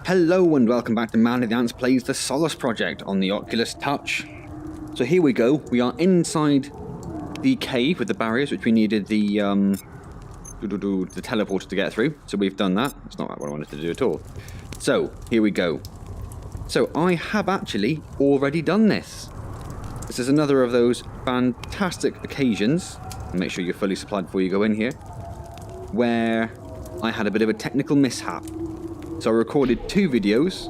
Hello and welcome back to Man of the Antz Plays the Solus Project on the Oculus Touch. So here we go, we are inside the cave with the barriers which we needed the teleporter to get through. So we've done that, it's not what I wanted to do at all. So, here we go. So I have actually already done this. This is another of those fantastic occasions, and make sure you're fully supplied before you go in here, where I had a bit of a technical mishap. So I recorded 2 videos.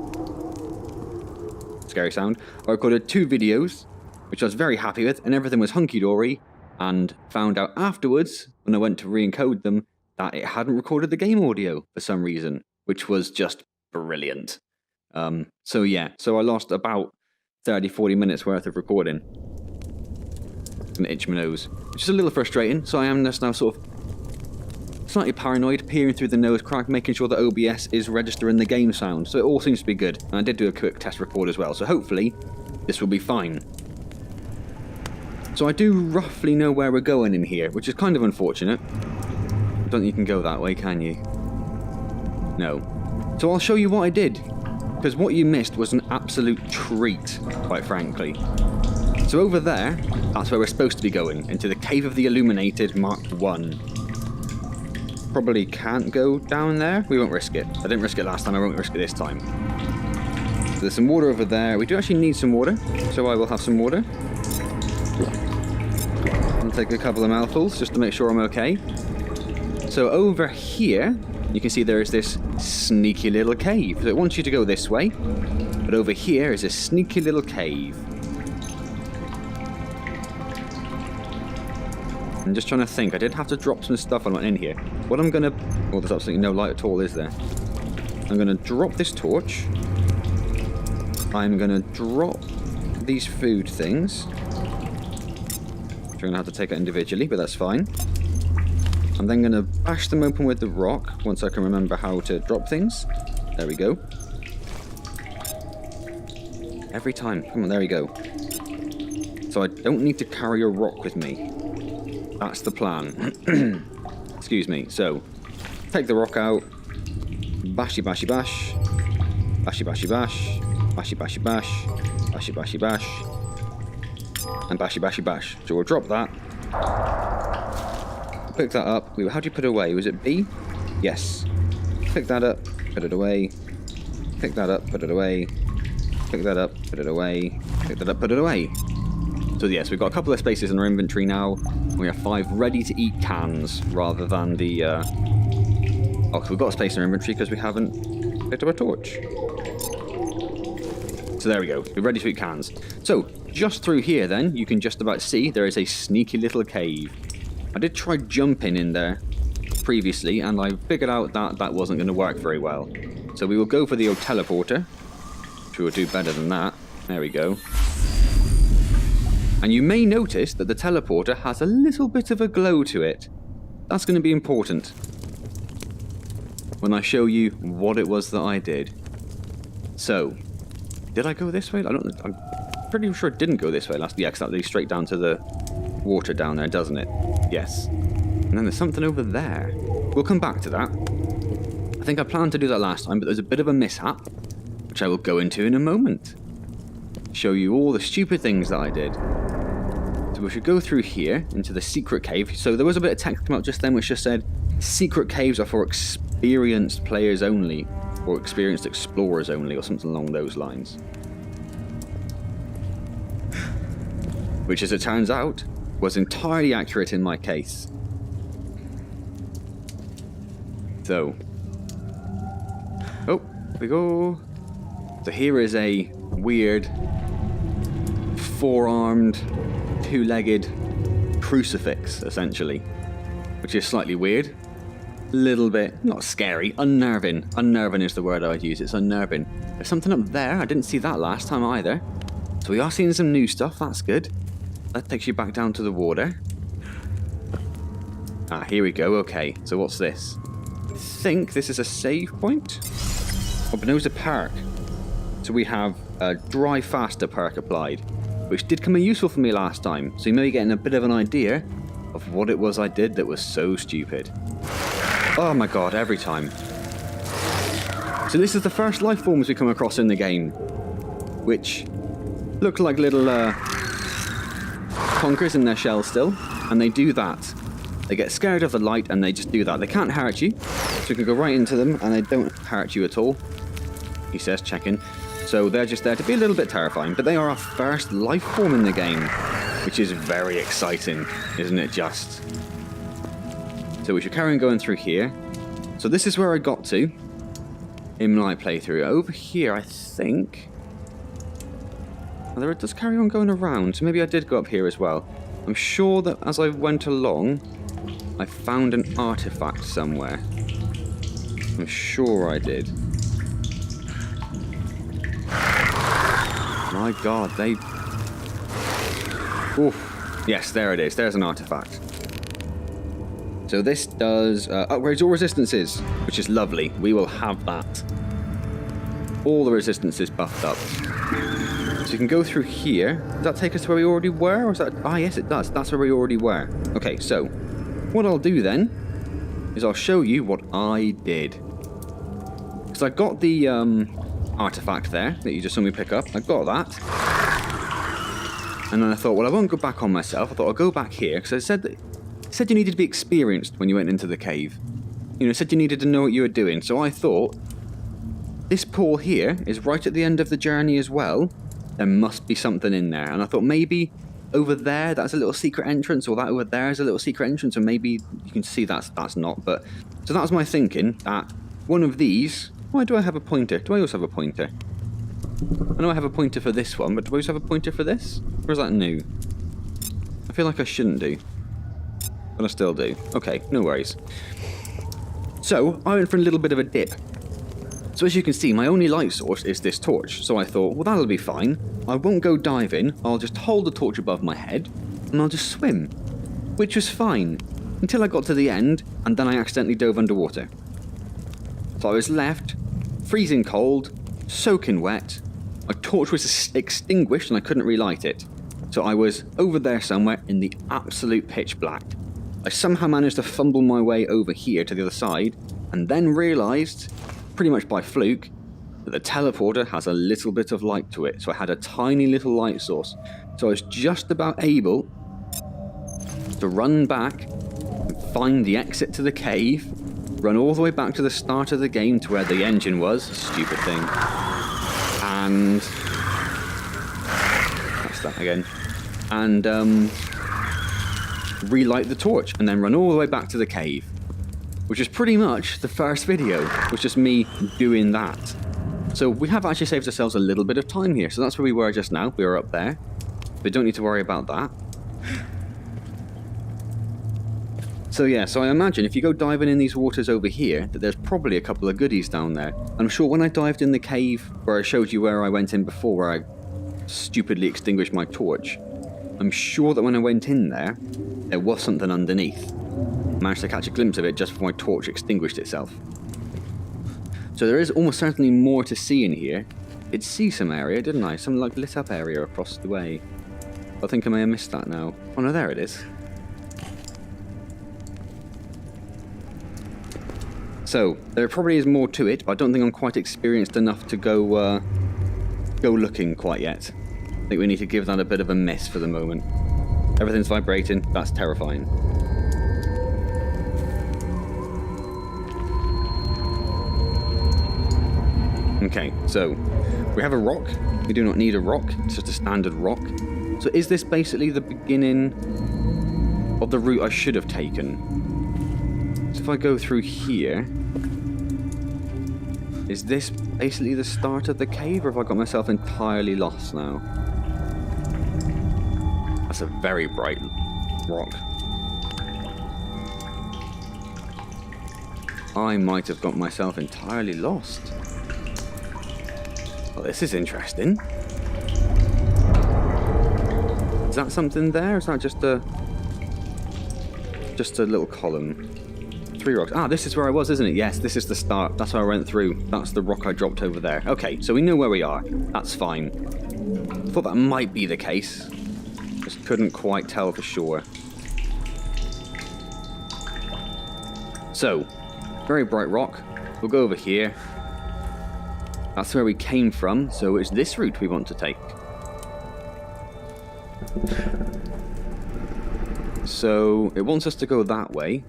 Scary sound. I recorded 2 videos, which I was very happy with, and everything was hunky-dory, and found out afterwards, when I went to re-encode them, that it hadn't recorded the game audio for some reason, which was just brilliant. So I lost about 30-40 minutes worth of recording. And itch my nose, which is a little frustrating, so I am just now sort of slightly paranoid, peering through the nose crack, making sure that OBS is registering the game sound, so it all seems to be good. And I did do a quick test record as well, so hopefully this will be fine. So I do roughly know where we're going in here, which is kind of unfortunate. I don't think you can go that way, can you? No. So I'll show you what I did, because what you missed was an absolute treat, quite frankly. So over there, that's where we're supposed to be going, into the Cave of the Illuminated Mark I. Probably can't go down there. We won't risk it. I didn't risk it last time, I won't risk it this time. So there's some water over there. We do actually need some water, so I will have some water. I'll take a couple of mouthfuls just to make sure I'm okay. So over here, you can see there is this sneaky little cave. So it wants you to go this way, but over here is a sneaky little cave. I'm just trying to think. I did have to drop some stuff when I went in here. What I'm gonna... Well, there's absolutely no light at all, is there? I'm gonna drop this torch. I'm gonna drop these food things. I'm gonna have to take it individually, but that's fine. I'm then gonna bash them open with the rock once I can remember how to drop things. There we go. Every time. Come on, there we go. So I don't need to carry a rock with me. That's the plan. Excuse me. So, take the rock out. Bashy bashy bash. Bashy bashy bash. Bashy bashy bash. Bashy bashy bash. And bashy bashy bash. So we'll drop that. Pick that up. How do you put it away? Was it B? Yes. Pick that up. Put it away. Pick that up. Put it away. Pick that up. Put it away. Pick that up. Put it away. So yes, we've got a couple of spaces in our inventory now. We have 5 ready-to-eat cans rather than the... Oh, we've got a space in our inventory because we haven't picked up a torch. So there we go, we're ready-to-eat cans. So, just through here then, you can just about see there is a sneaky little cave. I did try jumping in there previously, and I figured out that that wasn't going to work very well. So we will go for the old teleporter, which will do better than that. There we go. And you may notice that the teleporter has a little bit of a glow to it. That's going to be important when I show you what it was that I did. So, did I go this way? I'm pretty sure it didn't go this way last. Yeah, because that leads straight down to the water down there, doesn't it? Yes. And then there's something over there. We'll come back to that. I think I planned to do that last time, but there's a bit of a mishap, which I will go into in a moment. Show you all the stupid things that I did. So we should go through here into the secret cave. So there was a bit of text come up just then which just said secret caves are for experienced players only, or experienced explorers only, or something along those lines. Which, as it turns out, was entirely accurate in my case. So, oh, here we go. So here is a weird 4-armed, 2-legged crucifix, essentially, which is slightly weird, a little bit, not scary, unnerving. Unnerving is the word I'd use, it's unnerving. There's something up there, I didn't see that last time either. So we are seeing some new stuff, that's good. That takes you back down to the water. Ah, here we go, okay, so what's this? I think this is a save point? Oh, but no, it's a perk. So we have a dry faster perk applied, which did come in useful for me last time, so you may be getting a bit of an idea of what it was I did that was so stupid. Oh my god, every time. So this is the first life forms we come across in the game, which look like little conkers in their shell still, and they do that. They get scared of the light and they just do that. They can't hurt you, so you can go right into them and they don't hurt you at all. He says, checking. So they're just there to be a little bit terrifying, but they are our first life form in the game, which is very exciting, isn't it just? So we should carry on going through here. So this is where I got to in my playthrough. Over here, I think... Although it does carry on going around, so maybe I did go up here as well. I'm sure that as I went along, I found an artifact somewhere. I'm sure I did. My god, they... Oof. Yes, there it is. There's an artifact. So this does upgrades all resistances, which is lovely. We will have that. All the resistances buffed up. So you can go through here. Does that take us to where we already were? Or is that... Ah, yes, it does. That's where we already were. Okay, so what I'll do then is I'll show you what I did. Because I got the artifact there that you just saw me pick up. I got that. And then I thought, well, I won't go back on myself. I thought I'll go back here because I said that... said you needed to be experienced when you went into the cave. You know, said you needed to know what you were doing. So I thought, this pool here is right at the end of the journey as well. There must be something in there. And I thought maybe over there, that's a little secret entrance, or that over there is a little secret entrance, or maybe you can see that's not. But so that was my thinking, that one of these... Why do I have a pointer? Do I also have a pointer? I know I have a pointer for this one, but do I also have a pointer for this? Or is that new? I feel like I shouldn't do. But I still do. Okay, no worries. So, I went for a little bit of a dip. So as you can see, my only light source is this torch. So I thought, well, that'll be fine. I won't go diving. I'll just hold the torch above my head, and I'll just swim. Which was fine, until I got to the end, and then I accidentally dove underwater. So I was left, freezing cold, soaking wet. My torch was extinguished, and I couldn't relight it. So I was over there somewhere in the absolute pitch black. I somehow managed to fumble my way over here to the other side, and then realised, pretty much by fluke, that the teleporter has a little bit of light to it. So I had a tiny little light source. So I was just about able to run back and find the exit to the cave, run all the way back to the start of the game to where the engine was, stupid thing, and... that's that again. And, relight the torch, and then run all the way back to the cave. Which is pretty much the first video, was just me doing that. So we have actually saved ourselves a little bit of time here, so that's where we were just now. We were up there. We don't need to worry about that. So yeah, so I imagine if you go diving in these waters over here, that there's probably a couple of goodies down there. And I'm sure when I dived in the cave, where I showed you where I went in before, where I stupidly extinguished my torch, I'm sure that when I went in there, there was something underneath. Managed to catch a glimpse of it just before my torch extinguished itself. So there is almost certainly more to see in here. Did see some area, didn't I? Some like lit up area across the way. I think I may have missed that now. Oh no, there it is. So there probably is more to it, but I don't think I'm quite experienced enough to go looking quite yet. I think we need to give that a bit of a miss for the moment. Everything's vibrating. That's terrifying. Okay, so we have a rock. We do not need a rock. It's just a standard rock. So is this basically the beginning of the route I should have taken? So if I go through here, is this basically the start of the cave, or have I got myself entirely lost now? That's a very bright rock. I might have got myself entirely lost. Well, this is interesting. Is that something there, or is that just a little column? 3 rocks. Ah, this is where I was, isn't it? Yes, this is the start. That's how I went through. That's the rock I dropped over there. Okay, so we know where we are. That's fine. Thought that might be the case. Just couldn't quite tell for sure. So, very bright rock. We'll go over here. That's where we came from, so it's this route we want to take. So, it wants us to go that way.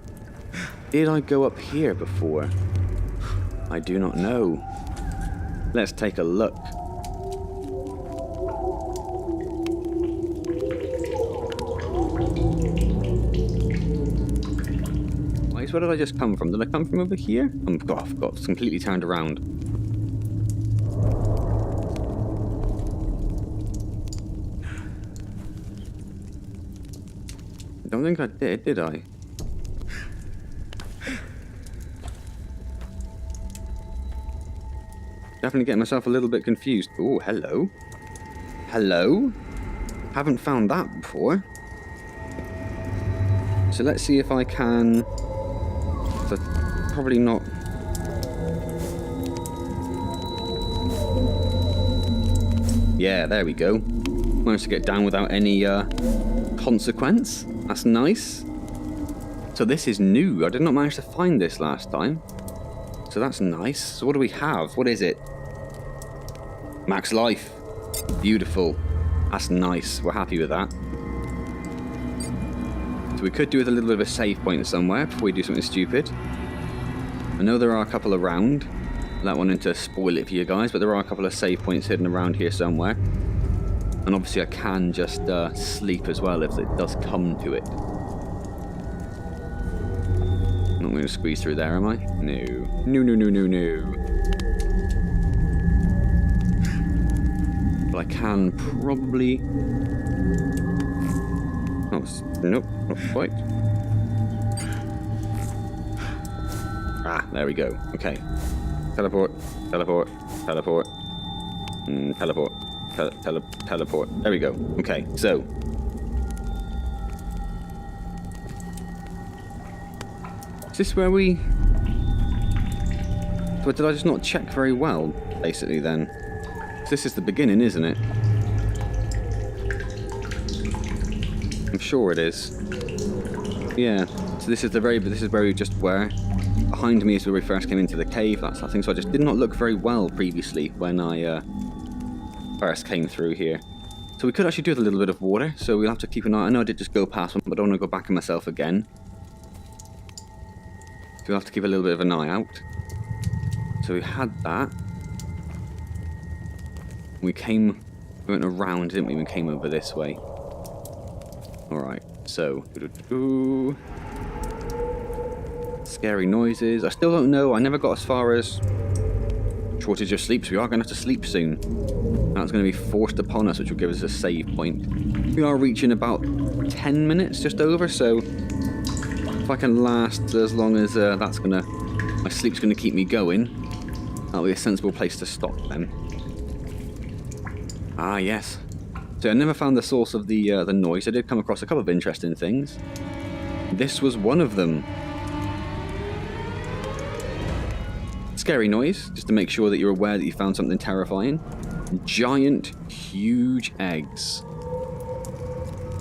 Did I go up here before? I do not know. Let's take a look. Where did I just come from? Did I come from over here? I've got completely turned around. I don't think I did I? Definitely getting myself a little bit confused. Oh, hello. Hello? Haven't found that before. So let's see if I can... Probably not. Yeah, there we go. Managed to get down without any consequence. That's nice. So this is new. I did not manage to find this last time. So that's nice. So what do we have? What is it? Max life. Beautiful. That's nice. We're happy with that. So we could do with a little bit of a save point somewhere before we do something stupid. I know there are a couple around. I don't want to spoil it for you guys, but there are a couple of save points hidden around here somewhere. And obviously I can just sleep as well if it does come to it. I'm not going to squeeze through there, am I? No. No, no, no, no, no. But I can probably... Oh, nope, not quite. Ah, there we go. Okay. Teleport, teleport, teleport, teleport, teleport. There we go. Okay, so. Is this where we... But did I just not check very well, basically, then? This is the beginning, isn't it? I'm sure it is. Yeah. So this is where we just were. Behind me is where we first came into the cave. That's, I think, so I just did not look very well previously when I first came through here. So we could actually do with a little bit of water. So we'll have to keep an eye. I know I did just go past one, but I don't want to go back on myself again. So we'll have to keep a little bit of an eye out. So we had that. We went around, didn't we? We came over this way. Alright, so... Scary noises. I still don't know. I never got as far as shortage of sleep, so we are going to have to sleep soon. That's going to be forced upon us, which will give us a save point. We are reaching about 10 minutes, just over, so if I can last as long as my sleep's going to keep me going, that'll be a sensible place to stop then. Ah, yes. So I never found the source of the noise. I did come across a couple of interesting things. This was one of them. Scary noise, just to make sure that you're aware that you found something terrifying. Giant, huge eggs.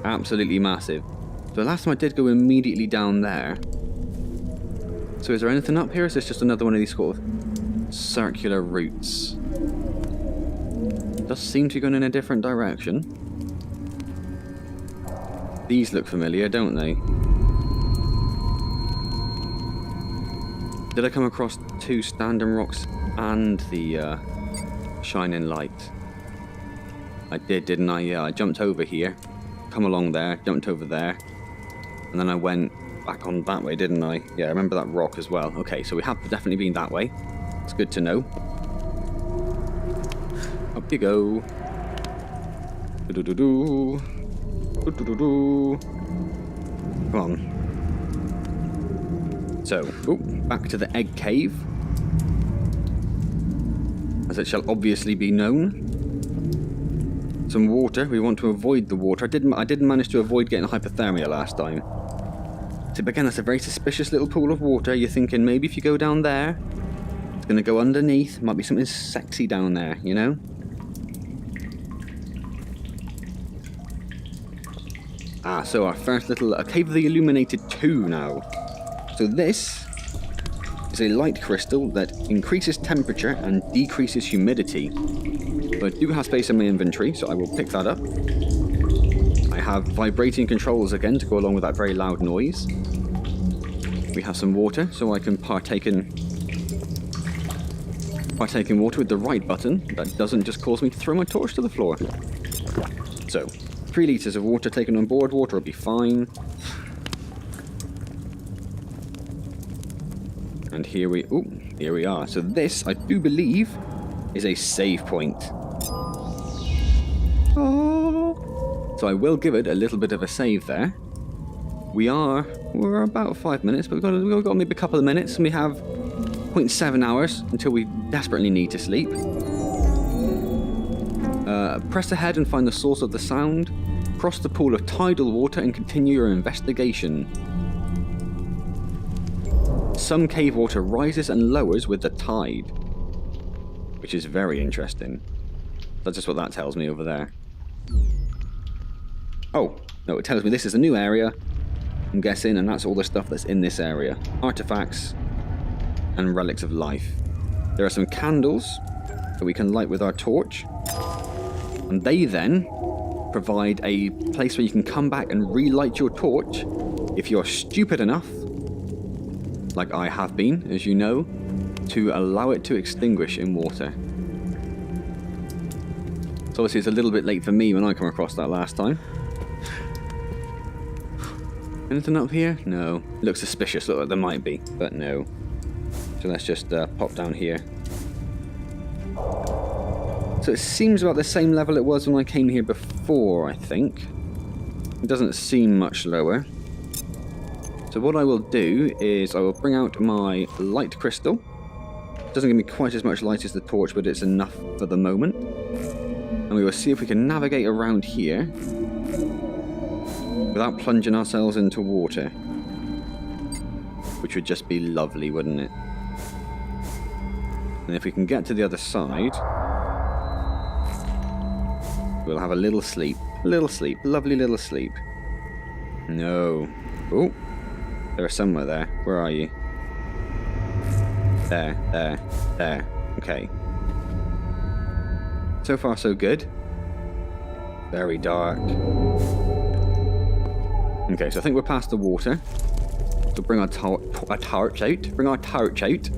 Absolutely massive. So last time I did go immediately down there. So is there anything up here, or is this just another one of these sort of circular routes? It does seem to be going in a different direction. These look familiar, don't they? Did I come across two standing rocks and the shining light? I did, didn't I? Yeah, I jumped over here, come along there, jumped over there, and then I went back on that way, didn't I? Yeah, I remember that rock as well. Okay, so we have definitely been that way. It's good to know. Up you go. Do-do-do-do. Do-do-do-do. Come on. So, back to the egg cave, as it shall obviously be known. Some water. We want to avoid the water. I didn't manage to avoid getting hypothermia last time. So again, that's a very suspicious little pool of water. You're thinking maybe if you go down there, it's going to go underneath. Might be something sexy down there, you know? Ah, so our first little cave of the Illuminated II now. So this is a light crystal that increases temperature and decreases humidity. So I do have space in my inventory, so I will pick that up. I have vibrating controls again to go along with that very loud noise. We have some water, so I can partake in water with the right button. That doesn't just cause me to throw my torch to the floor. So, 3 litres of water taken on board. Water will be fine. And here we are. So this, I do believe, is a save point. Oh. So I will give it a little bit of a save there. We're about 5 minutes, but we've got maybe a couple of minutes, and we have 0.7 hours until we desperately need to sleep. Press ahead and find the source of the sound. Cross the pool of tidal water and continue your investigation. Some cave water rises and lowers with the tide, which is very interesting. That's just what that tells me over there. Oh, no, it tells me this is a new area, I'm guessing, and that's all the stuff that's in this area. Artifacts and relics of life. There are some candles that we can light with our torch, and they then provide a place where you can come back and relight your torch if you're stupid enough, like I have been, as you know, to allow it to extinguish in water. So obviously it's a little bit late for me when I come across that last time. Anything up here? No. It looks suspicious, look like there might be, but no. So let's just pop down here. So it seems about the same level it was when I came here before, I think. It doesn't seem much lower. So what I will do is I will bring out my light crystal. It doesn't give me quite as much light as the torch, but it's enough for the moment. And we will see if we can navigate around here without plunging ourselves into water. Which would just be lovely, wouldn't it? And if we can get to the other side, we'll have a little sleep. Lovely little sleep. No. Oh, there are somewhere there. Where are you? There. Okay. So far, so good. Very dark. Okay, so I think we're past the water. So bring our torch out. Bring our torch out.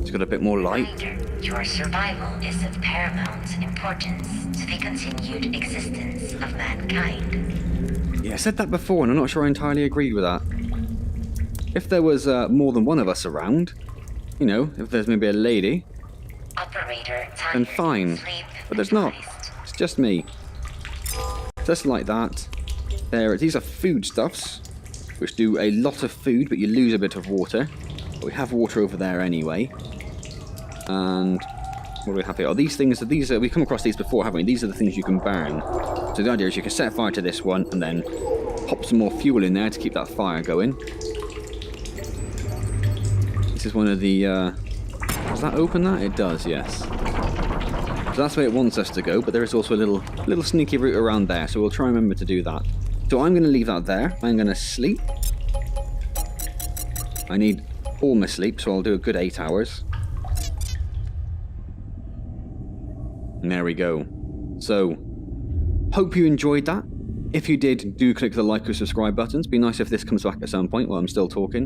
It's got a bit more light. Your survival is of paramount importance to the continued existence of mankind. Yeah, I said that before, and I'm not sure I entirely agreed with that. If there was more than one of us around, you know, if there's maybe a lady, Operator, then fine. But there's not. It's just me. Just like that. There, these are foodstuffs, which do a lot of food, but you lose a bit of water. But we have water over there anyway. And what do we have here? Oh, these things, we've come across these before, haven't we? These are the things you can burn. So the idea is you can set fire to this one and then pop some more fuel in there to keep that fire going. This is one of the, does that open that? It does, yes. So that's where it wants us to go, but there is also a little sneaky route around there, so we'll try and remember to do that. So I'm going to leave that there. I'm going to sleep. I need all my sleep, so I'll do a good 8 hours. And there we go. So, hope you enjoyed that. If you did, do click the like or subscribe buttons. Be nice if this comes back at some point while I'm still talking.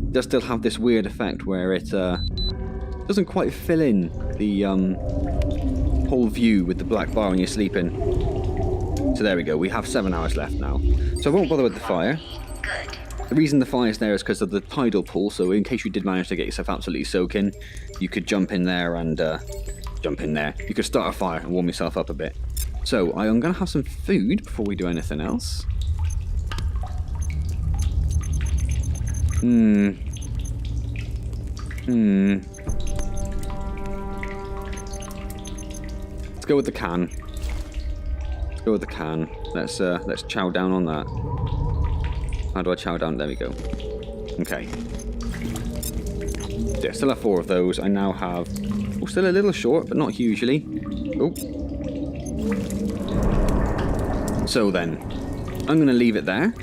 It does still have this weird effect where it doesn't quite fill in the whole view with the black bar when you're sleeping. So there we go, we have 7 hours left now. So I won't bother with the fire. The reason the fire is there is because of the tidal pool, so in case you did manage to get yourself absolutely soaking, you could jump in there and you could start a fire and warm yourself up a bit. So I'm going to have some food before we do anything else. Let's go with the can. Let's chow down on that. How do I chow down? There we go. Okay. Yeah, still have 4 of those. I now have... Oh, still a little short, but not hugely. Oh. So then, I'm going to leave it there.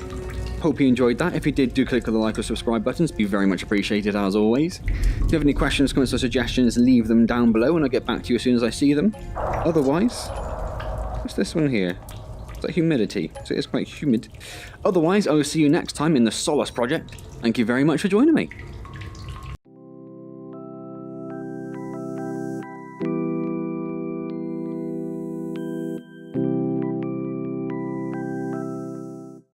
hope you enjoyed that. If you did, do click on the like or subscribe buttons. Be very much appreciated as always. If you have any questions, comments or suggestions, leave them down below and I'll get back to you as soon as I see them. Otherwise, what's this one here? Is that humidity? So it is quite humid. Otherwise, I will see you next time in the Solus Project. Thank you very much for joining me.